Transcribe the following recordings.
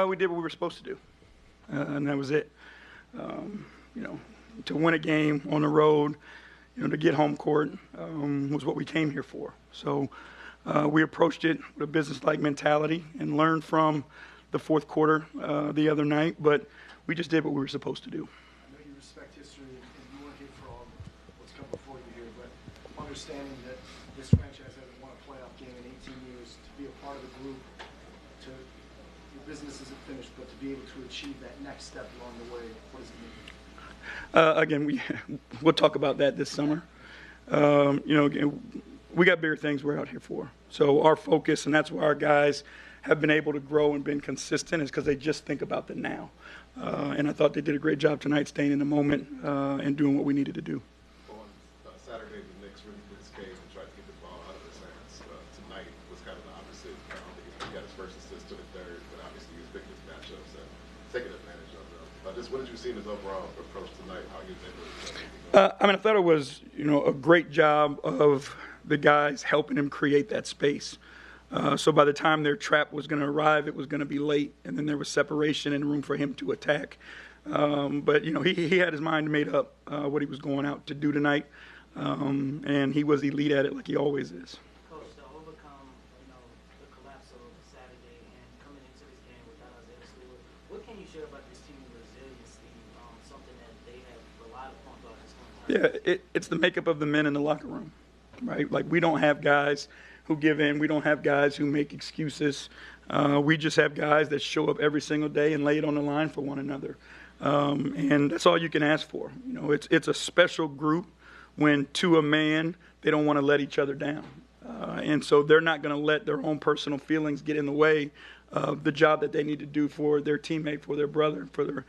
We did what we were supposed to do, and that was it. You know, to win a game on the road, you know, to get home court was what we came here for. So we approached it with a business-like mentality and learned from the fourth quarter the other night, but we just did what we were supposed to do. I know you respect history and you weren't here for all what's come before you here, but understanding that this franchise hasn't won a playoff game in 18 years, to be a part of the group, your business isn't finished, but to be able to achieve that next step along the way, what does it mean? Again, we'll talk about that this summer. You know, again, we got bigger things we're out here for. So our focus, and that's why our guys have been able to grow and been consistent, is because they just think about the now. And I thought they did a great job tonight staying in the moment and doing what we needed to do. On Saturday, the Knicks really blitzed Cade and tried to get the ball out of his hands. Tonight was kind of the opposite. I don't think he got his first assist to the third, but obviously he was picking his matchups and taking advantage of them. Just what did you see in his overall approach tonight? How you think I mean, I thought it was, you know, a great job of the guys helping him create that space. So by the time their trap was going to arrive, it was going to be late, and then there was separation and room for him to attack. But, you know, he had his mind made up what he was going out to do tonight, and he was elite at it like he always is. Coach, to overcome, you know, the collapse of Saturday and coming into this game without Isaiah Stewart, what can you share about this team's resiliency, something that they have relied upon throughout this whole time? Yeah, it's the makeup of the men in the locker room, right? Like, we don't have guys who give in. We don't have guys who make excuses. We just have guys that show up every single day and lay it on the line for one another. And that's all you can ask for. You know, it's a special group when, to a man, they don't want to let each other down. And so they're not going to let their own personal feelings get in the way of the job that they need to do for their teammate, for their brother, for their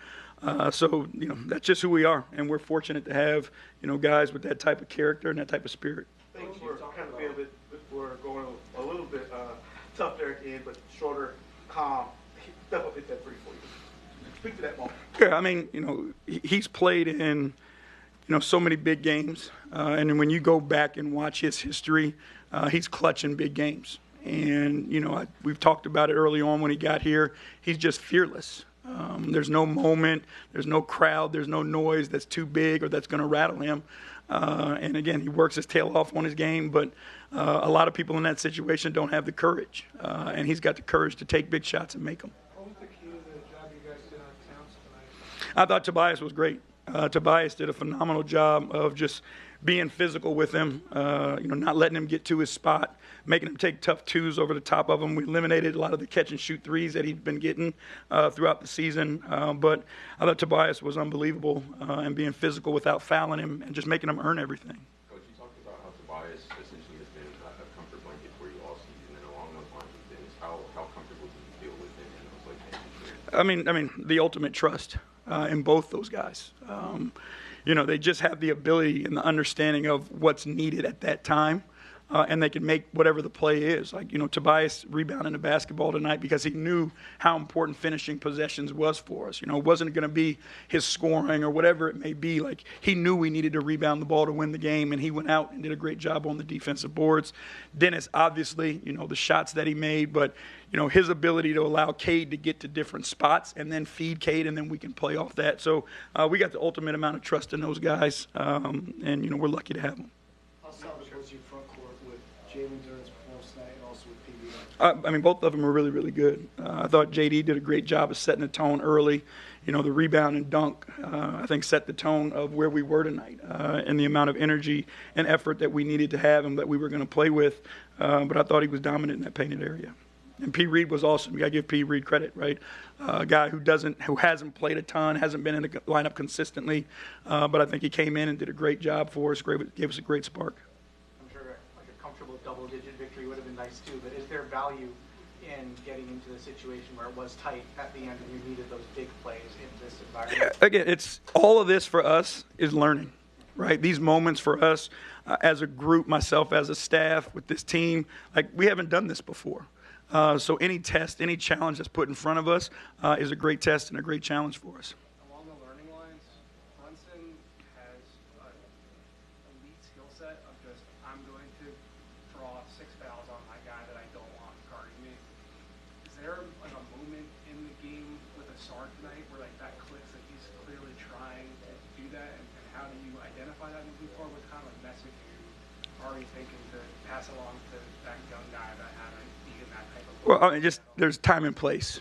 so, you know, that's just who we are. And we're fortunate to have, you know, guys with that type of character and that type of spirit. Things were kind of we're going a little bit tough there at the end, but shorter, calm. Definitely hit that three for you. Speak to that moment. Yeah, I mean, you know, he's played in, you know, so many big games, and then when you go back and watch his history, he's clutching big games. And, you know, we've talked about it early on when he got here. He's just fearless. There's no moment, there's no crowd, there's no noise that's too big or that's going to rattle him. And again, he works his tail off on his game, but a lot of people in that situation don't have the courage. And he's got the courage to take big shots and make them. What was the key to the job you guys did on Towns tonight? I thought Tobias was great. Tobias did a phenomenal job of just being physical with him, you know, not letting him get to his spot, making him take tough twos over the top of him. We eliminated a lot of the catch-and-shoot threes that he'd been getting throughout the season. But I thought Tobias was unbelievable and being physical without fouling him and just making him earn everything. Coach, you talked about how Tobias essentially has been a comfort blanket for you all season, and along those lines of things, how comfortable do you feel with him in those late game situations? I mean, the ultimate trust in both those guys. You know, they just have the ability and the understanding of what's needed at that time, and they can make whatever the play is. Like, you know, Tobias rebounding the basketball tonight because he knew how important finishing possessions was for us. You know, it wasn't going to be his scoring or whatever it may be. Like, he knew we needed to rebound the ball to win the game, and he went out and did a great job on the defensive boards. Dennis, obviously, you know, the shots that he made, but, you know, his ability to allow Cade to get to different spots and then feed Cade, and then we can play off that. So we got the ultimate amount of trust in those guys, and, you know, we're lucky to have them. How solid was your front court with Jalen Duren's performance tonight and also with PB? I mean, both of them were really, really good. I thought JD did a great job of setting the tone early. You know, the rebound and dunk, I think, set the tone of where we were tonight and the amount of energy and effort that we needed to have and that we were going to play with. But I thought he was dominant in that painted area. And P. Reed was awesome. You got to give P. Reed credit, right? A guy who hasn't played a ton, hasn't been in the lineup consistently, but I think he came in and did a great job for us. Gave us a great spark. I'm sure like a comfortable double-digit victory would have been nice too, but is there value in getting into the situation where it was tight at the end and you needed those big plays in this environment? Again, it's all of this for us is learning, right? These moments for us as a group, myself as a staff with this team, like, we haven't done this before. So any test, any challenge that's put in front of us is a great test and a great challenge for us. Along the learning lines, Brunson has an elite skill set of just, I'm going to draw 6 fouls on my guy that I don't want guarding me. Is there like a moment in the game that, and how do you identify that moving forward? What kind of message are you thinking to pass along to that young guy that hasn't needed that type of? Well, I mean, just there's time and place.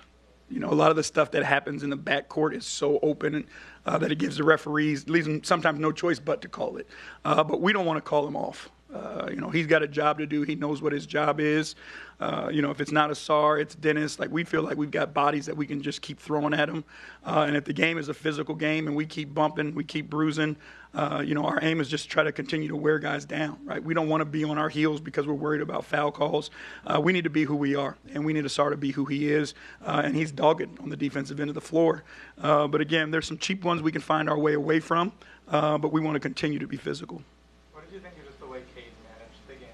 You know, a lot of the stuff that happens in the backcourt is so open that it gives the referees, leaves them sometimes no choice but to call it. But we don't want to call him off. You know, he's got a job to do. He knows what his job is. You know, if it's not a SAR, it's Dennis. Like, we feel like we've got bodies that we can just keep throwing at him. And if the game is a physical game and we keep bumping, we keep bruising, you know, our aim is just try to continue to wear guys down, right? We don't want to be on our heels because we're worried about foul calls. We need to be who we are, and we need to start to be who he is. And he's dogged on the defensive end of the floor. But, again, there's some cheap ones we can find our way away from, but we want to continue to be physical. What did you think of just the way Cade managed the game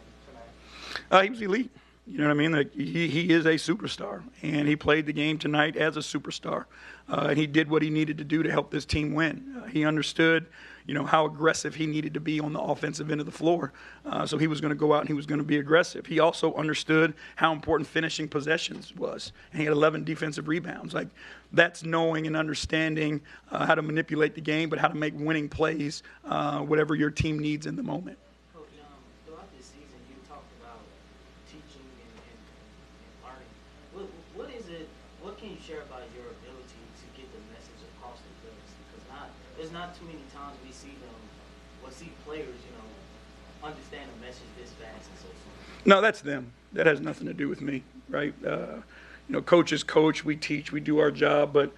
tonight? He was elite. You know what I mean? Like, he is a superstar, and he played the game tonight as a superstar. And he did what he needed to do to help this team win. He understood, you know, how aggressive he needed to be on the offensive end of the floor. So he was going to go out and he was going to be aggressive. He also understood how important finishing possessions was. And he had 11 defensive rebounds. Like, that's knowing and understanding how to manipulate the game, but how to make winning plays, whatever your team needs in the moment. Coach, throughout this season, you talked about teaching and learning. What is it? What can you share about your ability to get the message across the players? Because there's not too many times we see them, or see players, you know, understand a message this fast and so forth. No, that's them. That has nothing to do with me, right? You know, coaches coach, we teach, we do our job, but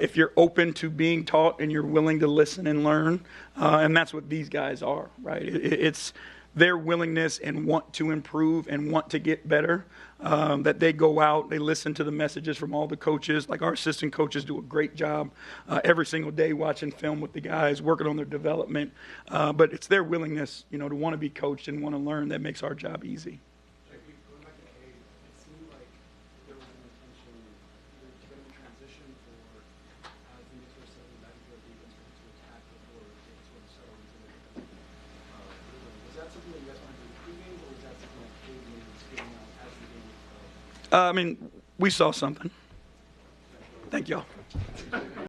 if you're open to being taught and you're willing to listen and learn, and that's what these guys are, right? It's their willingness and want to improve and want to get better, that they go out, they listen to the messages from all the coaches. Like, our assistant coaches do a great job every single day watching film with the guys, working on their development. But it's their willingness, you know, to want to be coached and want to learn that makes our job easy. JB, going back to Cade, it seemed like there was an intention to get him in transition for as the Knicks were settling back into their defense to attack before they sort of settled into their defensive rhythm. Was that something that you guys wanted to do pregame, or was that something that Cade maybe was figuring out as the game was going? I mean, we saw something. Thank y'all.